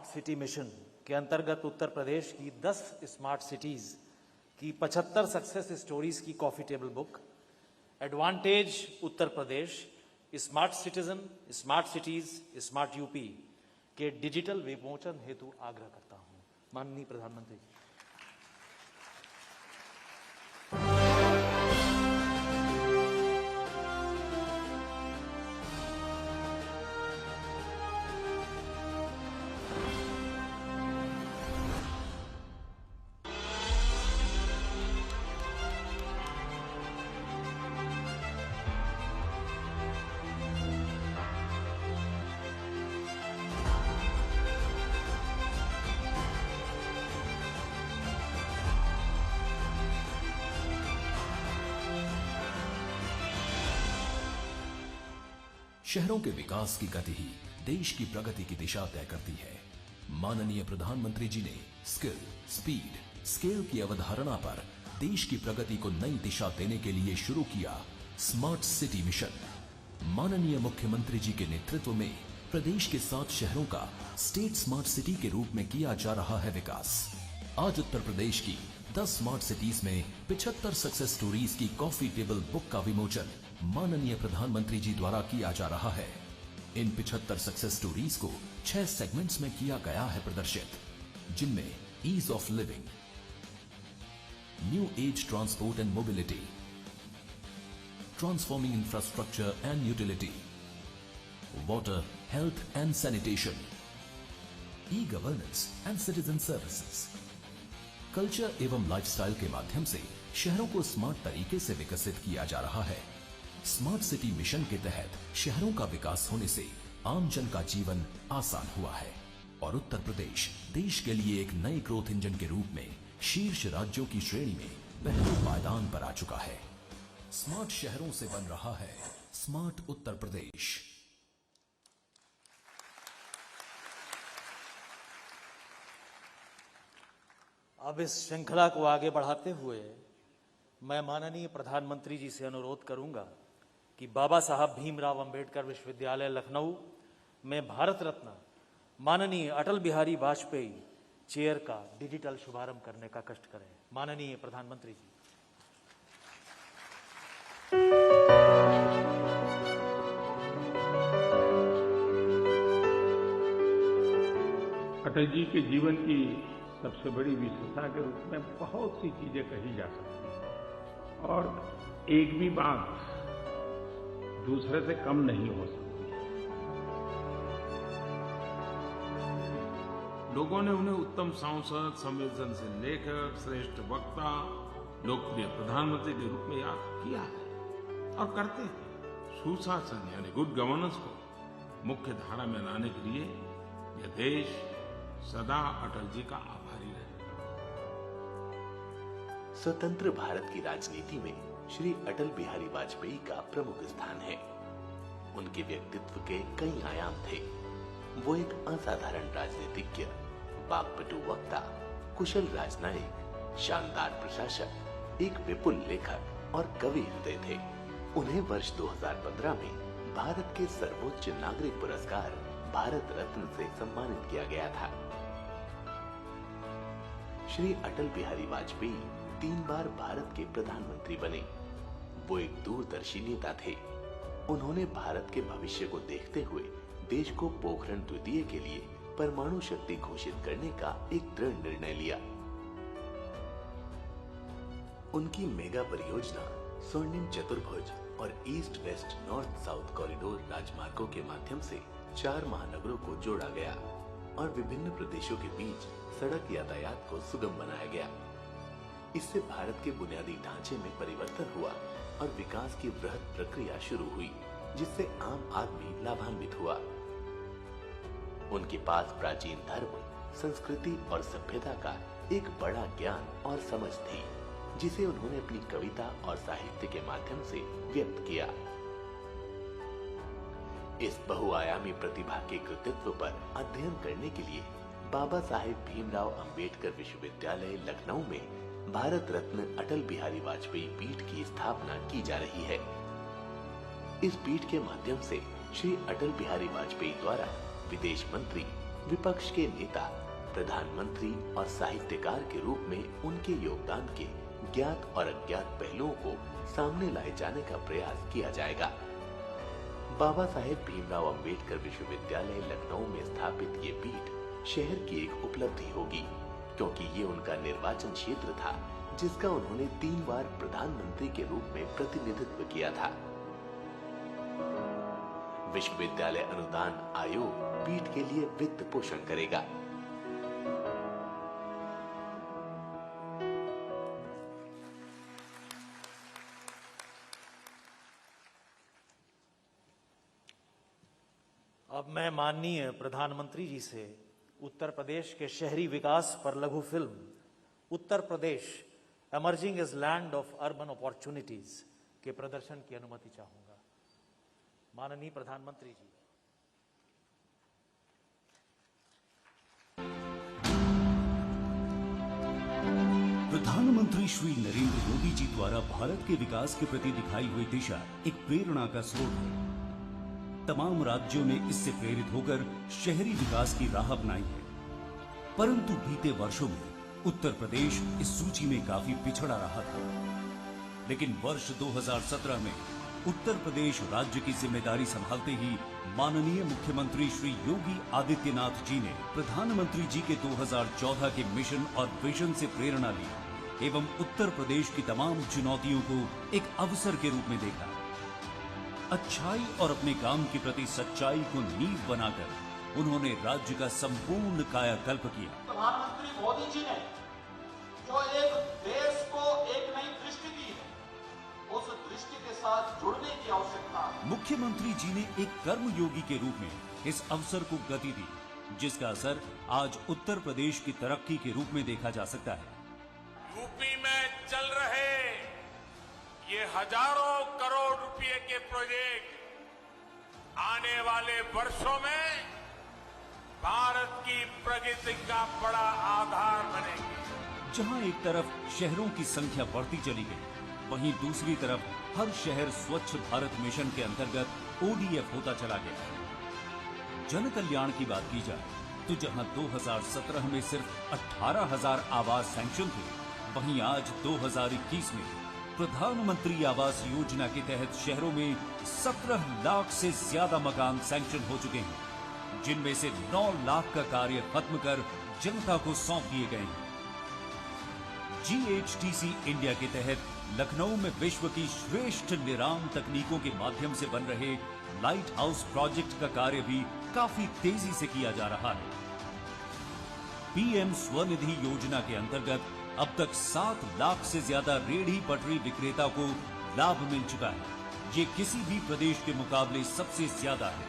City mission के अंतर्गत उत्तर प्रदेश की 10 स्मार्ट सिटीज की 75 सक्सेस स्टोरीज की coffee table book advantage Uttar Pradesh smart citizen smart cities smart UP के डिजिटल विमोचन हेतु आग्रह करता हूं। माननीय प्रधानमंत्री जी। शहरों के विकास की गति ही देश की प्रगति की दिशा तय करती है। माननीय प्रधानमंत्री जी ने स्किल, स्पीड, स्केल की अवधारणा पर देश की प्रगति को नई दिशा देने के लिए शुरू किया स्मार्ट सिटी मिशन। माननीय मुख्यमंत्री जी के नेतृत्व में प्रदेश के 7 शहरों का स्टेट स्मार्ट सिटी के रूप में किया जा रहा है विकास। आज उत्तर प्रदेश की 10 स्मार्ट सिटीज में 75 सक्सेस स्टोरीज की कॉफी टेबल बुक का विमोचन माननीय प्रधानमंत्री जी द्वारा किया जा रहा है। इन 75 सक्सेस स्टोरीज को 6 सेगमेंट्स में किया गया है प्रदर्शित, जिनमें ease of living, new age transport and mobility, transforming infrastructure and utility, water, health and sanitation, e governance and citizen services. Culture एवं लाइफस्टाइल के माध्यम से शहरों को स्मार्ट तरीके से विकसित किया जा रहा है। स्मार्ट सिटी मिशन के तहत शहरों का विकास होने से आम जन का जीवन आसान हुआ है और उत्तर प्रदेश देश के लिए एक नए ग्रोथ इंजन के रूप में शीर्ष राज्यों की श्रेणी में पहले पायदान पर आ चुका है। स्मार्ट शहरों से बन रहा है स्मार्ट उत्तर प्रदेश। अब इस श्रृंखला को आगे बढ़ाते हुए मैं माननीय प्रधानमंत्री जी से अनुरोध करूंगा कि बाबा साहब भीमराव अंबेडकर विश्वविद्यालय लखनऊ में भारत रत्न माननीय अटल बिहारी वाजपेयी चेयर का डिजिटल शुभारंभ करने का कष्ट करें। माननीय प्रधानमंत्री जी। अटल जी के जीवन की सबसे बड़ी विशेषता के रूप में बहुत सी चीजें कही जा सकती हैं और एक भी बात दूसरे से कम नहीं हो सकती। लोगों ने उन्हें उत्तम सांसद, संवेदनशील लेखक, श्रेष्ठ वक्ता, लोकप्रिय प्रधानमंत्री के रूप में याद किया है और करते हैं। सुशासन यानी गुड गवर्नेंस को मुख्य धारा में लाने के लिए यह देश सदा अटल जी का आभारी रहेगा। स्वतंत्र भारत की राजनीति में श्री अटल बिहारी वाजपेयी का प्रमुख स्थान है। उनके व्यक्तित्व के कई आयाम थे। वो एक असाधारण राजनीतिज्ञ, वाक्पटु वक्ता, कुशल राजनयिक, शानदार प्रशासक, एक विपुल लेखक और कवि हृदय थे। उन्हें वर्ष 2015 में भारत के सर्वोच्च नागरिक पुरस्कार भारत रत्न से सम्मानित किया गया था। श्री अटल बिहारी वाजपेयी 3 बार भारत के प्रधानमंत्री बने। वो एक दूरदर्शी नेता थे। उन्होंने भारत के भविष्य को देखते हुए देश को पोखरण द्वितीय के लिए परमाणु शक्ति घोषित करने का एक दृढ़ निर्णय लिया। उनकी मेगा परियोजना स्वर्णिम चतुर्भुज और east west north south corridor राजमार्गों के माध्यम से 4 महानगरों को जोड़ा गया और विभिन्न प्रदेशों के बीच सड़क यातायात को सुगम बनाया गया। इससे भारत के बुनियादी ढांचे में परिवर्तन हुआ और विकास की वृहद प्रक्रिया शुरू हुई, जिससे आम आदमी लाभान्वित हुआ। उनके पास प्राचीन धर्म, संस्कृति और सभ्यता का एक बड़ा ज्ञान और समझ थी, जिसे उन्होंने अपनी कविता और साहित्य के माध्यम से व्यक्त किया। इस बहुआयामी प्रतिभा के कृतित्व पर अध्ययन करने के लिए बाबा साहेब भीमराव अंबेडकर विश्वविद्यालय लखनऊ में भारत रत्न अटल बिहारी वाजपेयी पीठ की स्थापना की जा रही है। इस पीठ के माध्यम से श्री अटल बिहारी वाजपेयी द्वारा विदेश मंत्री, विपक्ष के नेता, प्रधानमंत्री और साहित्यकार के रूप में उनके योगदान के ज्ञात और अज्ञात पहलुओं को सामने लाए जाने का प्रयास किया जाएगा। बाबा साहेब भीमराव अंबेडकर विश्वविद्यालय लखनऊ में स्थापित ये पीठ शहर की एक उपलब्धि होगी, क्योंकि ये उनका निर्वाचन क्षेत्र था जिसका उन्होंने 3 बार प्रधानमंत्री के रूप में प्रतिनिधित्व किया था। विश्वविद्यालय अनुदान आयोग पीठ के लिए वित्त पोषण करेगा। अब मैं माननीय प्रधानमंत्री जी से उत्तर प्रदेश के शहरी विकास पर लघु film Uttar Pradesh emerging as land of urban opportunities के प्रदर्शन की अनुमति चाहूंगा। माननीय प्रधानमंत्री जी। प्रधानमंत्री श्री नरेंद्र मोदी जी द्वारा भारत के विकास के प्रति दिखाई हुई दिशा एक प्रेरणा का स्रोत है। तमाम राज्यों ने इससे प्रेरित होकर शहरी विकास की राह अपनाई है, परंतु बीते वर्षों में उत्तर प्रदेश इस सूची में काफी पिछड़ा रहा था। लेकिन वर्ष 2017 में उत्तर प्रदेश राज्य की जिम्मेदारी संभालते ही माननीय मुख्यमंत्री श्री योगी आदित्यनाथ जी ने प्रधानमंत्री जी के 2014 के मिशन और विजन से प्रेरणा ली एवं उत्तर प्रदेश की तमाम चुनौतियों को एक अवसर के रूप में देखा। अच्छाई और अपने काम के प्रति सच्चाई को नींव बनाकर उन्होंने राज्य का संपूर्ण कायाकल्प किया। प्रधानमंत्री मोदी जी ने जो एक देश को एक नई दृष्टि दी है, उस दृष्टि के साथ जुड़ने की आवश्यकता है। मुख्यमंत्री जी ने एक कर्मयोगी के रूप में इस अवसर को गति दी, जिसका असर आज उत्तर प्रदेश की तरक्की के रूप में देखा जा सकता है। यूपी में चल रहे ये हजारों करोड़ रुपए के प्रोजेक्ट आने वाले वर्षों में भारत की प्रगति का बड़ा आधार बनेंगे। जहां एक तरफ शहरों की संख्या बढ़ती चली गई, वहीं दूसरी तरफ हर शहर स्वच्छ भारत मिशन के अंतर्गत ODF होता चला गया। जन कल्याण की बात की जाए तो जहां 2017 में सिर्फ 18,000 आवास सैंक्शन थे, वहीं आज 2021 में प्रधानमंत्री आवास योजना के तहत शहरों में 17 लाख से ज्यादा मकान सैंक्शन हो चुके हैं, जिनमें से 9 लाख का कार्य खत्म कर जनता को सौंप दिए गए हैं। GHTC इंडिया के तहत लखनऊ में विश्व की श्रेष्ठ निराम तकनीकों के माध्यम से बन रहे लाइट हाउस प्रोजेक्ट का कार्य भी काफी तेजी से किया जा रहा है। PM स्वनिधि योजना के अंतर्गत अब तक 7 लाख से ज्यादा रेहड़ी पटरी विक्रेता को लाभ मिल चुका है। ये किसी भी प्रदेश के मुकाबले सबसे ज्यादा है।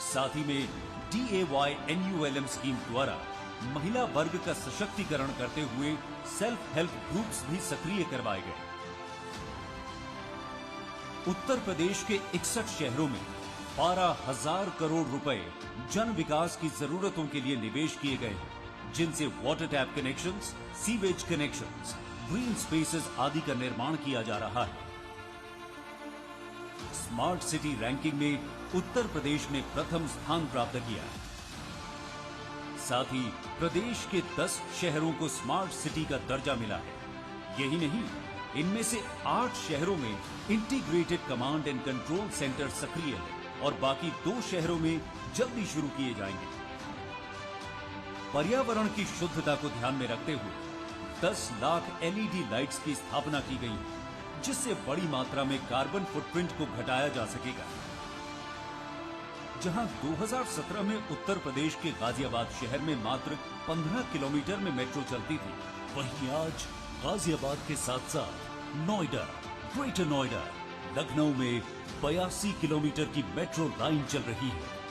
साथ ही में DAY NULM स्कीम द्वारा महिला वर्ग का सशक्तिकरण करते हुए सेल्फ हेल्प ग्रुप्स भी सक्रिय करवाए गए। उत्तर प्रदेश के 61 शहरों में 12,000 करोड़ रुपए जन विकास की जरूरतों के लिए निवेश किए गए हैं, जिनसे water tap connections, sewage connections, green spaces आदि का निर्माण किया जा रहा है। स्मार्ट सिटी रैंकिंग में उत्तर प्रदेश ने प्रथम स्थान प्राप्त किया है। साथ ही प्रदेश के 10 शहरों को स्मार्ट सिटी का दर्जा मिला है। यही नहीं, इनमें से 8 शहरों में integrated command and control centre सक्रिय है और बाकी 2 शहरों में जल्दी शुरू किए जाएंगे। पर्यावरण की शुद्धता को ध्यान में रखते हुए 10 लाख LED लाइट्स की स्थापना की गई है, जिससे बड़ी मात्रा में कार्बन फुटप्रिंट को घटाया जा सकेगा। जहां 2017 में उत्तर प्रदेश के गाजियाबाद शहर में मात्र 15 किलोमीटर में मेट्रो चलती थी, वहीं आज गाजियाबाद के साथ साथ नोएडा, ग्रेटर नोएडा, लखनऊ में 82 किलोमीटर की मेट्रो लाइन चल रही है।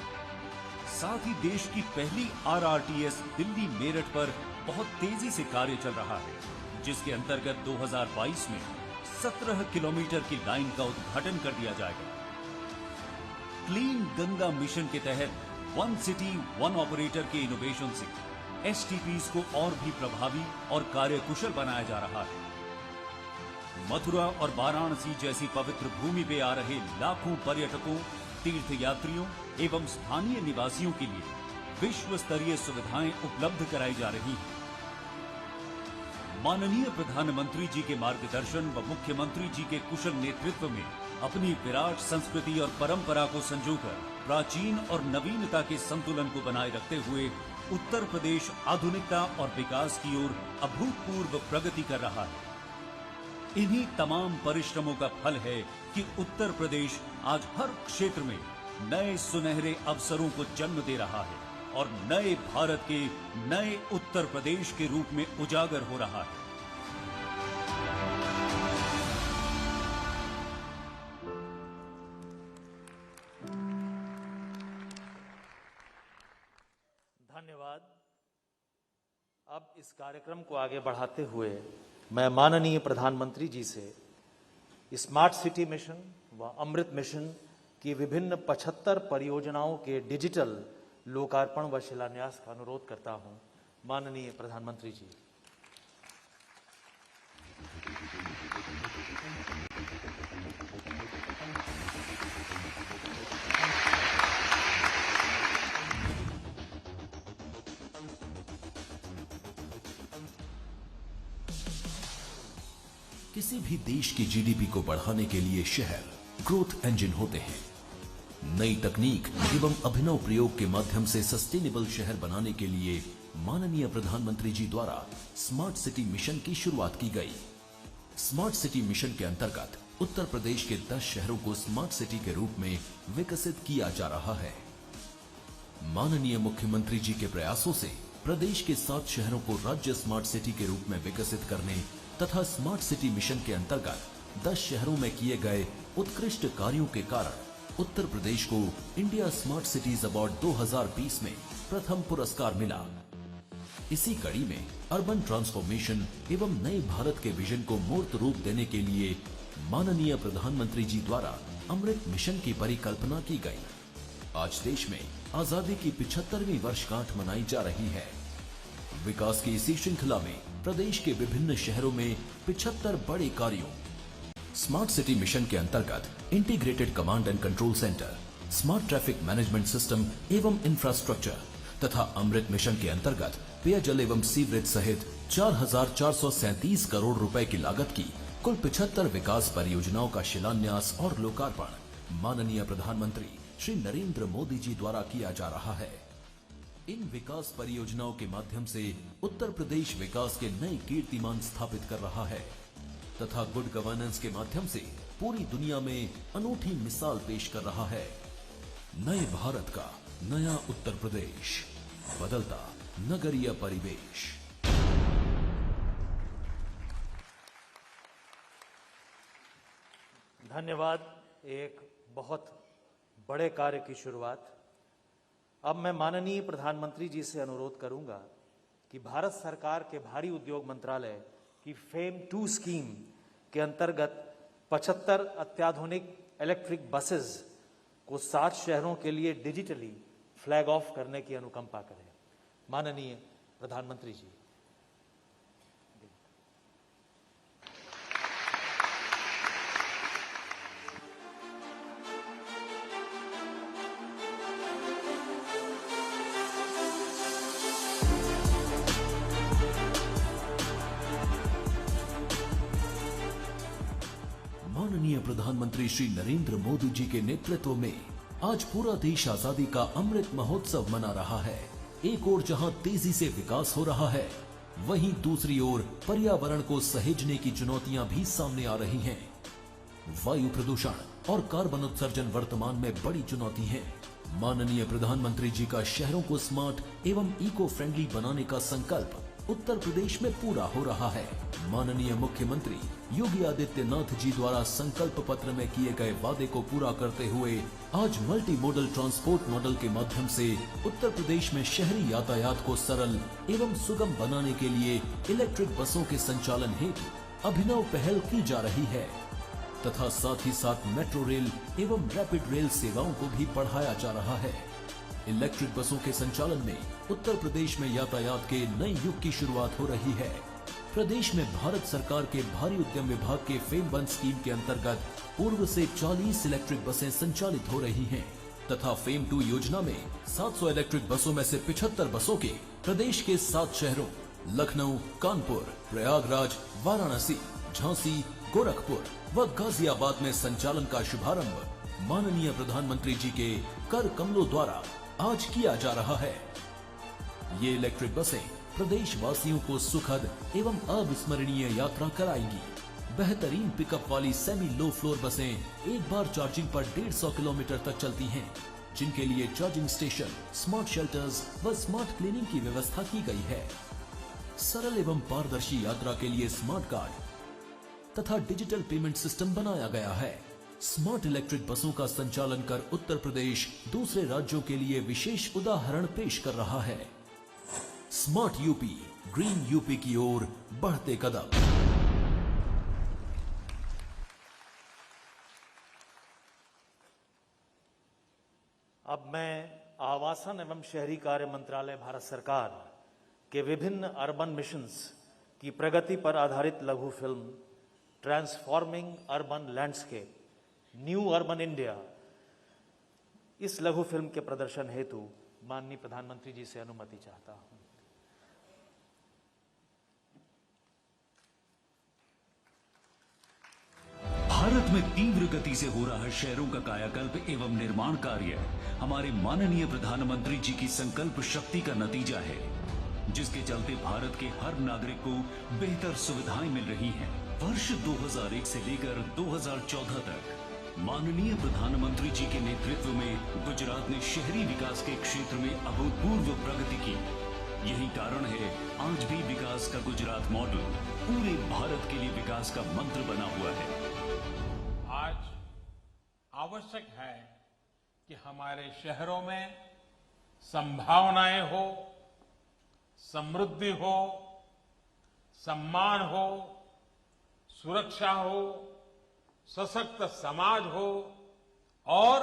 साथ ही देश की पहली RRTS दिल्ली मेरठ पर बहुत तेजी से कार्य चल रहा है, जिसके अंतर्गत 2022 में 17 किलोमीटर की लाइन का उद्घाटन कर दिया जाएगा। क्लीन गंगा मिशन के तहत वन सिटी वन ऑपरेटर के इनोवेशन से STPs को और भी प्रभावी और कार्यकुशल बनाया जा रहा है। मथुरा और वाराणसी जैसी पवित्र भूमि पे आ रहे लाखों पर्यटकों, तीर्थयात्रियों एवं स्थानीय निवासियों के लिए विश्व स्तरीय सुविधाएं उपलब्ध कराई जा रही हैं। माननीय प्रधानमंत्री जी के मार्गदर्शन व मुख्यमंत्री जी के कुशल नेतृत्व में अपनी विराट संस्कृति और परंपरा को संजोकर प्राचीन और नवीनता के संतुलन को बनाए रखते हुए उत्तर प्रदेश आधुनिकता और विकास की ओर अभूतपूर्व प्रगति कर रहा है। इन्हीं तमाम परिश्रमों का फल है कि उत्तर प्रदेश आज हर क्षेत्र में नए सुनहरे अवसरों को जन्म दे रहा है और नए भारत के नए उत्तर प्रदेश के रूप में उजागर हो रहा है। धन्यवाद। अब इस कार्यक्रम को आगे बढ़ाते हुए मैं माननीय प्रधानमंत्री जी से स्मार्ट सिटी मिशन व अमृत मिशन की विभिन्न 75 परियोजनाओं के डिजिटल लोकार्पण व शिलान्यास का अनुरोध करता हूं। माननीय प्रधानमंत्री जी। किसी भी देश की जीडीपी को बढ़ाने के लिए शहर ग्रोथ इंजन होते हैं। नई तकनीक एवं अभिनव प्रयोग के माध्यम से सस्टेनेबल शहर बनाने के लिए माननीय प्रधानमंत्री जी द्वारा स्मार्ट सिटी मिशन की शुरुआत की गई। स्मार्ट सिटी मिशन के अंतर्गत उत्तर प्रदेश के 10 शहरों को स्मार्ट सिटी के रूप में विकसित किया जा रहा है। माननीय मुख्यमंत्री जी के प्रयासों से प्रदेश के 7 शहरों को राज्य स्मार्ट सिटी के रूप में विकसित करने तथा स्मार्ट सिटी मिशन के अंतर्गत 10 शहरों में किए गए उत्कृष्ट कार्यों के कारण उत्तर प्रदेश को इंडिया स्मार्ट सिटीज अवार्ड 2020 में प्रथम पुरस्कार मिला। इसी कड़ी में अर्बन ट्रांसफॉर्मेशन एवं नए भारत के विजन को मूर्त रूप देने के लिए माननीय प्रधानमंत्री जी द्वारा अमृत मिशन की परिकल्पना की गई। आज देश में आजादी की 75वीं वर्षगांठ मनाई जा रही है। विकास की इसी श्रृंखला में प्रदेश के विभिन्न शहरों में 75 बड़े कार्यों स्मार्ट सिटी मिशन के अंतर्गत integrated command and control centre, smart traffic management system एवं इंफ्रास्ट्रक्चर तथा अमृत मिशन के अंतर्गत पेयजल एवं सीवरेज सहित 4,437 करोड़ रुपए की लागत की कुल 75 विकास परियोजनाओं का शिलान्यास और लोकार्पण माननीय प्रधानमंत्री श्री नरेंद्र मोदी जी द्वारा किया जा रहा है। इन विकास परियोजनाओं के माध्यम से उत्तर प्रदेश विकास के नए कीर्तिमान स्थापित कर रहा है तथा गुड गवर्नेंस के माध्यम से पूरी दुनिया में अनूठी मिसाल पेश कर रहा है। नए भारत का नया उत्तर प्रदेश, बदलता नगरीय परिवेश। धन्यवाद। एक बहुत बड़े कार्य की शुरुआत। अब मैं माननीय प्रधानमंत्री जी से अनुरोध करूंगा कि भारत सरकार के भारी उद्योग मंत्रालय की फेम 2 स्कीम के अंतर्गत 75 अत्याधुनिक इलेक्ट्रिक बसेस को 7 शहरों के लिए डिजिटली फ्लैग ऑफ करने की अनुकंपा करें। माननीय प्रधानमंत्री जी। माननीय प्रधानमंत्री श्री नरेंद्र मोदी जी के नेतृत्व में आज पूरा देश आजादी का अमृत महोत्सव मना रहा है। एक ओर जहां तेजी से विकास हो रहा है, वहीं दूसरी ओर पर्यावरण को सहेजने की चुनौतियां भी सामने आ रही हैं। वायु प्रदूषण और कार्बन उत्सर्जन वर्तमान में बड़ी चुनौती है। माननीय प्रधानमंत्री जी का शहरों को स्मार्ट एवं इको फ्रेंडली बनाने का संकल्प उत्तर प्रदेश में पूरा हो रहा है। माननीय मुख्यमंत्री योगी आदित्यनाथ जी द्वारा संकल्प पत्र में किए गए वादे को पूरा करते हुए आज मल्टी मॉडल ट्रांसपोर्ट मॉडल के माध्यम से उत्तर प्रदेश में शहरी यातायात को सरल एवं सुगम बनाने के लिए इलेक्ट्रिक बसों के संचालन हेतु अभिनव पहल की जा रही है तथा साथ ही साथ मेट्रो रेल एवं रैपिड रेल सेवाओं को भी बढ़ाया जा रहा है। इलेक्ट्रिक बसों के संचालन में उत्तर प्रदेश में यातायात के नए युग की शुरुआत हो रही है। प्रदेश में भारत सरकार के भारी उद्यम विभाग के फेम 1 स्कीम के अंतर्गत पूर्व से 40 इलेक्ट्रिक बसें संचालित हो रही हैं। तथा फेम 2 योजना में 700 इलेक्ट्रिक बसों में से 75 बसों के प्रदेश के 7 शहरों लखनऊ, कानपुर, प्रयागराज, वाराणसी, झांसी, गोरखपुर व गाजियाबाद में संचालन का शुभारंभ माननीय प्रधानमंत्री जी के कर कमलों द्वारा आज किया जा रहा है। ये इलेक्ट्रिक बसें प्रदेश वासियों को सुखद एवं अविस्मरणीय यात्रा कराएंगी। बेहतरीन पिकअप वाली सेमी लो फ्लोर बसें एक बार चार्जिंग पर 150 किलोमीटर तक चलती हैं, जिनके लिए चार्जिंग स्टेशन, स्मार्ट शेल्टर्स व स्मार्ट क्लीनिंग की व्यवस्था की गई है। सरल एवं पारदर्शी यात्रा के लिए स्मार्ट कार्ड तथा डिजिटल पेमेंट सिस्टम बनाया गया है। स्मार्ट इलेक्ट्रिक बसों का संचालन कर उत्तर प्रदेश दूसरे राज्यों के लिए विशेष उदाहरण पेश कर रहा है। स्मार्ट यूपी, ग्रीन यूपी की ओर बढ़ते कदम। अब मैं आवासन एवं शहरी कार्य मंत्रालय भारत सरकार के विभिन्न अर्बन मिशंस की प्रगति पर आधारित लघु film transforming urban landscape new urban India, इस लघु फिल्म के प्रदर्शन हेतु माननीय प्रधानमंत्री जी से अनुमति चाहता हूं। भारत में तीव्र गति से हो रहा शहरों का कायाकल्प एवं निर्माण कार्य हमारे माननीय प्रधानमंत्री जी की संकल्प शक्ति का नतीजा है, जिसके चलते भारत के हर नागरिक को बेहतर सुविधाएं मिल रही हैं। वर्ष 2001 से लेकर 2014 तक माननीय प्रधानमंत्री जी के नेतृत्व में गुजरात ने शहरी विकास के क्षेत्र में अभूतपूर्व प्रगति की। यही कारण है आज भी विकास का गुजरात मॉडल पूरे भारत के लिए विकास का मंत्र बना हुआ है। आज आवश्यक है कि हमारे शहरों में संभावनाएं हो, समृद्धि हो, सम्मान हो, सुरक्षा हो, सशक्त समाज हो और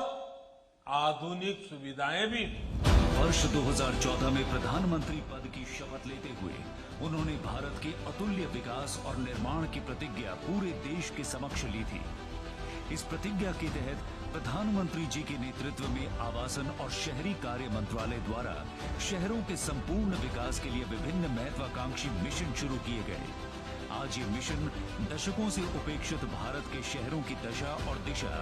आधुनिक सुविधाएं भी हो। वर्ष 2014 में प्रधानमंत्री पद की शपथ लेते हुए उन्होंने भारत के अतुल्य विकास और निर्माण की प्रतिज्ञा पूरे देश के समक्ष ली थी। इस प्रतिज्ञा के तहत प्रधानमंत्री जी के नेतृत्व में आवासन और शहरी कार्य मंत्रालय द्वारा शहरों के संपूर्ण विकास के लिए विभिन्न महत्वाकांक्षी मिशन शुरू किए गए। आज ये मिशन दशकों से उपेक्षित भारत के शहरों की दशा और दिशा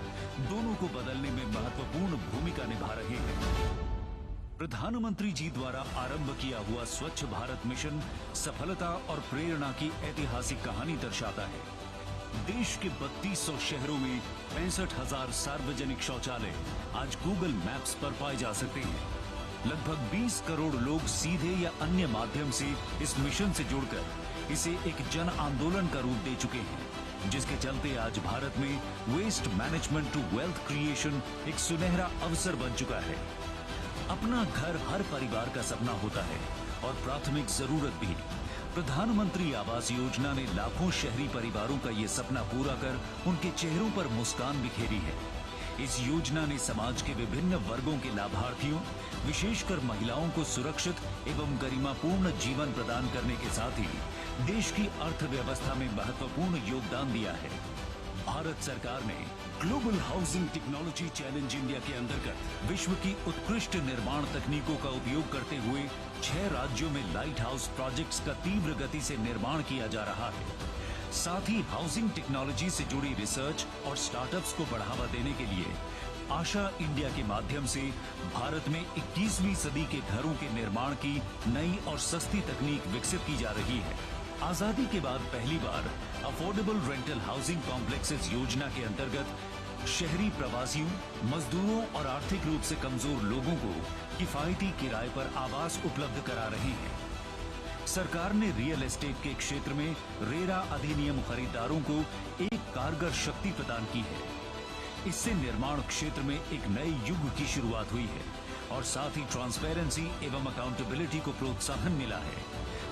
दोनों को बदलने में महत्वपूर्ण भूमिका निभा रहे हैं। प्रधानमंत्री जी द्वारा आरंभ किया हुआ स्वच्छ भारत मिशन सफलता और प्रेरणा की ऐतिहासिक कहानी दर्शाता है। देश के 3200 शहरों में 65,000 सार्वजनिक शौचालय आज गूगल मैप्स पर पाए जा सकते हैं। लगभग 20 करोड़ लोग सीधे या अन्य माध्यम से इस मिशन से जुड़कर इसे एक जन आंदोलन का रूप दे चुके हैं, जिसके चलते आज भारत में waste management to wealth creation एक सुनहरा अवसर बन चुका है। अपना घर हर परिवार का सपना होता है और प्राथमिक जरूरत भी। प्रधानमंत्री आवास योजना ने लाखों शहरी परिवारों का ये सपना पूरा कर उनके चेहरों पर मुस्कान बिखेरी है। इस योजना ने समाज के विभिन्न वर्गों के लाभार्थियों, विशेषकर महिलाओं को सुरक्षित एवं गरिमापूर्ण जीवन प्रदान करने के साथ ही देश की अर्थव्यवस्था में महत्वपूर्ण योगदान दिया है। भारत सरकार ने global housing technology challenge India के अंतर्गत विश्व की उत्कृष्ट निर्माण तकनीकों का उपयोग करते हुए 6 राज्यों में लाइट हाउस प्रोजेक्ट्स का तीव्र गति से निर्माण किया जा रहा है। साथ ही हाउसिंग टेक्नोलॉजी से जुड़ी रिसर्च और स्टार्टअप्स को बढ़ावा देने के लिए आशा इंडिया के माध्यम से भारत में 21वीं सदी के घरों के निर्माण की नई और सस्ती तकनीक विकसित की जा रही है। आजादी के बाद पहली बार अफोर्डेबल रेंटल हाउसिंग कॉम्प्लेक्सेस योजना के अंतर्गत शहरी प्रवासियों, मजदूरों और आर्थिक रूप से कमजोर लोगों को किफायती किराए पर आवास उपलब्ध करा रही है। सरकार ने रियल एस्टेट के क्षेत्र में रेरा अधिनियम खरीदारों को एक कारगर शक्ति प्रदान की है। इससे निर्माण क्षेत्र में एक नए युग की शुरुआत हुई है और साथ ही ट्रांसपेरेंसी एवं अकाउंटेबिलिटी को प्रोत्साहन मिला है।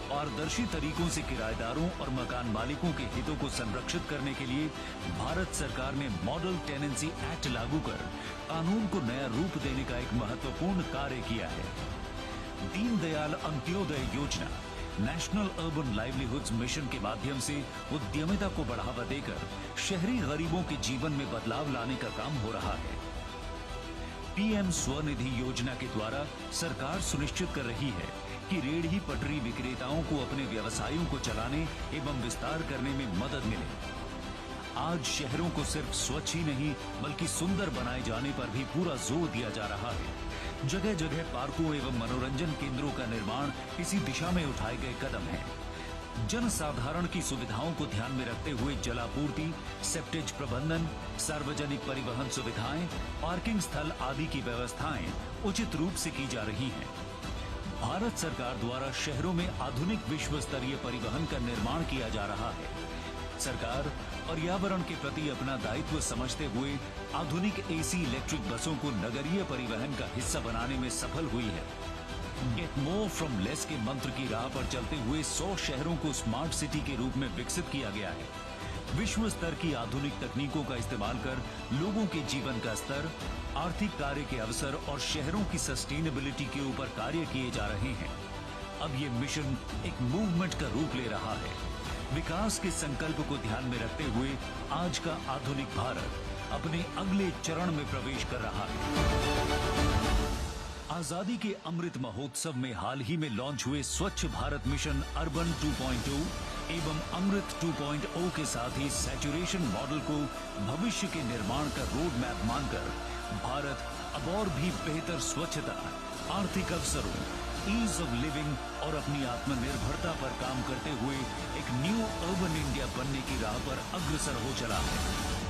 पारदर्शी तरीकों से किराएदारों और मकान मालिकों के हितों को संरक्षित करने के लिए भारत सरकार ने मॉडल टेनेंसी एक्ट लागू कर कानून को नया रूप देने का एक महत्वपूर्ण कार्य किया है। दीनदयाल अंत्योदय योजना नेशनल अर्बन लाइवलीहुड्स मिशन के माध्यम से उद्यमिता को बढ़ावा देकर शहरी गरीबों के जीवन में बदलाव लाने का काम हो रहा है। पीएम स्वनिधि योजना के द्वारा सरकार सुनिश्चित कर रही है कि रेहड़ी पटरी विक्रेताओं को अपने व्यवसायों को चलाने एवं विस्तार करने में मदद मिले। आज शहरों को सिर्फ स्वच्छ ही नहीं बल्कि सुंदर बनाए जाने पर भी पूरा जोर दिया जा रहा है। जगह जगह पार्कों एवं मनोरंजन केंद्रों का निर्माण इसी दिशा में उठाए गए कदम है। जन साधारण की सुविधाओं को ध्यान में रखते हुए जलापूर्ति, सेप्टेज प्रबंधन, सार्वजनिक परिवहन सुविधाएं, पार्किंग स्थल आदि की व्यवस्थाएं उचित रूप से की जा रही हैं। भारत सरकार द्वारा शहरों में आधुनिक विश्व स्तरीय परिवहन का निर्माण किया जा रहा है। सरकार पर्यावरण के प्रति अपना दायित्व समझते हुए आधुनिक एसी इलेक्ट्रिक बसों को नगरीय परिवहन का हिस्सा बनाने में सफल हुई है। गेट मोर फ्रॉम लेस के मंत्र की राह पर चलते हुए 100 शहरों को स्मार्ट सिटी के रूप में विकसित किया गया है। विश्व स्तर की आधुनिक तकनीकों का इस्तेमाल कर लोगों के जीवन का स्तर, आर्थिक कार्य के अवसर और शहरों की सस्टेनेबिलिटी के ऊपर कार्य किए जा रहे हैं। अब ये मिशन एक मूवमेंट का रूप ले रहा है। विकास के संकल्प को ध्यान में रखते हुए आज का आधुनिक भारत अपने अगले चरण में प्रवेश कर रहा है। आजादी के अमृत महोत्सव में हाल ही में लॉन्च हुए स्वच्छ भारत मिशन अर्बन 2.0 एवं अमृत 2.0 के साथ ही सैचुरेशन मॉडल को भविष्य के निर्माण का रोड मैप मानकर भारत अब और भी बेहतर स्वच्छता, आर्थिक अवसरों, ईज ऑफ लिविंग और अपनी आत्मनिर्भरता पर काम करते हुए एक न्यू अर्बन इंडिया बनने की राह पर अग्रसर हो चला है।